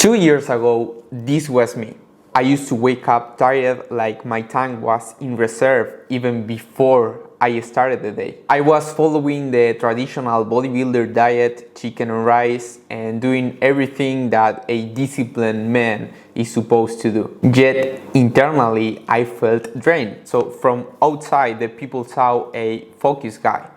2 years ago, this was me. I used to wake up tired, like my tank was in reserve even before I started the day. I was following the traditional bodybuilder diet, chicken and rice, and doing everything that a disciplined man is supposed to do. Yet internally, I felt drained. So from outside, the people saw a focused guy,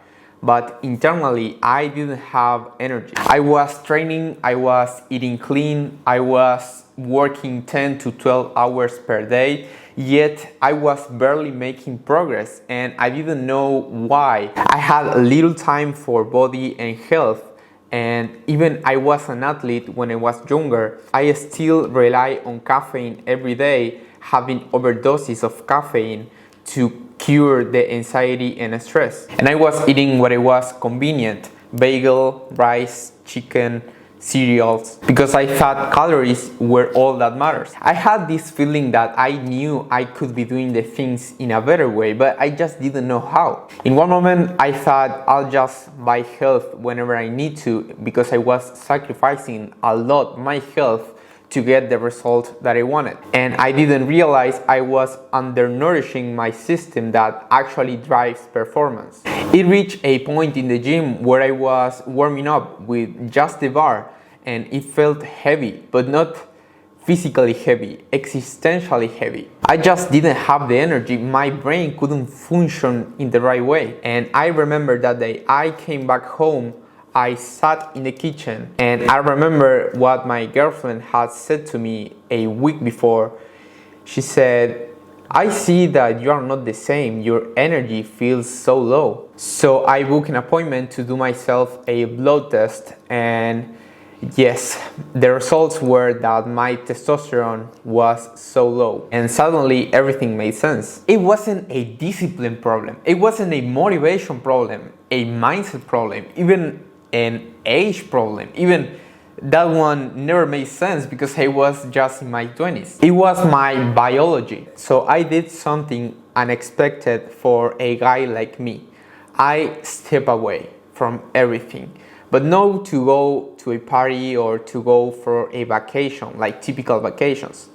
but internally I didn't have energy. I was training, I was eating clean, I was working 10 to 12 hours per day, yet I was barely making progress, and I didn't know why. I had little time for body and health, and even I was an athlete when I was younger. I still rely on caffeine every day, having overdoses of caffeine to cure the anxiety and stress. And I was eating what it was convenient: bagel, rice, chicken, cereals, because I thought calories were all that matters. I had this feeling that I knew I could be doing the things in a better way, but I just didn't know how. In one moment, I thought I'll just buy health whenever I need to, because I was sacrificing a lot my health to get the result that I wanted. And I didn't realize I was undernourishing my system that actually drives performance. It reached a point in the gym where I was warming up with just the bar, and it felt heavy, but not physically heavy, existentially heavy. I just didn't have the energy. My brain couldn't function in the right way. And I remember that day I came back home, I sat in the kitchen, and I remember what my girlfriend had said to me a week before. She said, "I see that you are not the same. Your energy feels so low." So I booked an appointment to do myself a blood test, and yes, the results were that my testosterone was so low, and suddenly everything made sense. It wasn't a discipline problem, it wasn't a motivation problem, a mindset problem, even an age problem. Even that one never made sense because I was just in my 20s. It was my biology. So I did something unexpected for a guy like me. I step away from everything, but not to go to a party or to go for a vacation, like typical vacations.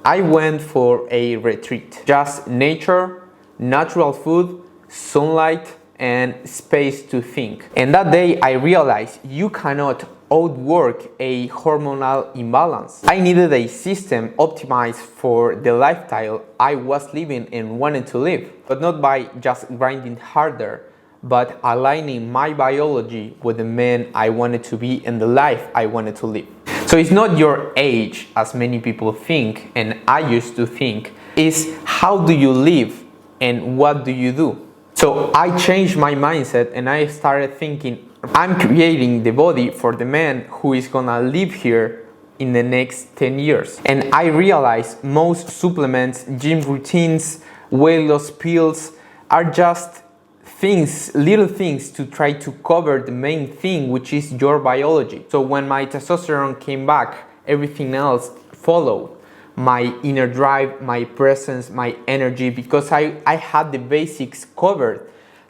I went for a retreat. Just nature, natural food, sunlight, and space to think. And that day I realized you cannot outwork a hormonal imbalance. I needed a system optimized for the lifestyle I was living and wanted to live, but not by just grinding harder, but aligning my biology with the man I wanted to be and the life I wanted to live. So it's not your age, as many people think, and I used to think. It's how do you live and what do you do? So I changed my mindset and I started thinking, I'm creating the body for the man who is gonna live here in the next 10 years. And I realized most supplements, gym routines, weight loss pills are just things, little things to try to cover the main thing, which is your biology. So when my testosterone came back, everything else followed. My inner drive, my presence, my energy, because I had the basics covered.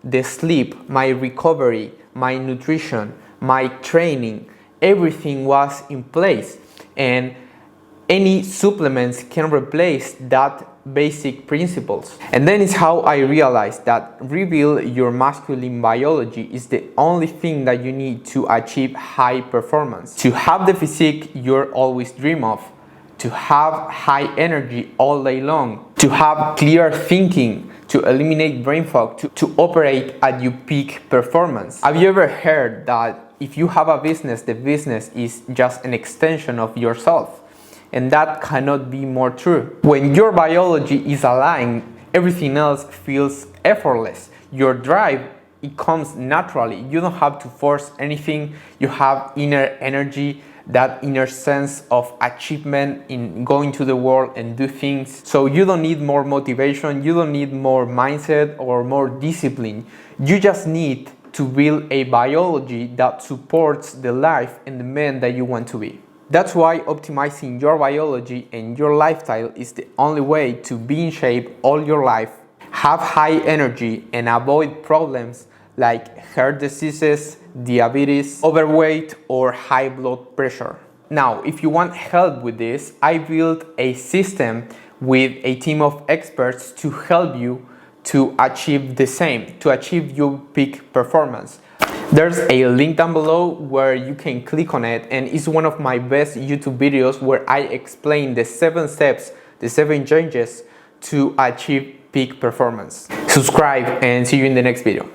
The sleep, my recovery, my nutrition, my training, everything was in place. And any supplements can replace that basic principles. And then is how I realized that reveal your masculine biology is the only thing that you need to achieve high performance. To have the physique you're always dream of, to have high energy all day long, to have clear thinking, to eliminate brain fog, to operate at your peak performance. Have you ever heard that if you have a business, the business is just an extension of yourself? And that cannot be more true. When your biology is aligned, everything else feels effortless. Your drive, it comes naturally. You don't have to force anything. You have inner energy, that inner sense of achievement in going to the world and do things. So you don't need more motivation, you don't need more mindset or more discipline. You just need to build a biology that supports the life and the man that you want to be. That's why optimizing your biology and your lifestyle is the only way to be in shape all your life, have high energy, and avoid problems like heart diseases, diabetes, overweight, or high blood pressure. Now, if you want help with this, I built a system with a team of experts to help you to achieve the same, to achieve your peak performance. There's a link down below where you can click on it, and it's one of my best YouTube videos where I explain the 7 steps, the 7 changes to achieve peak performance. Subscribe and see you in the next video.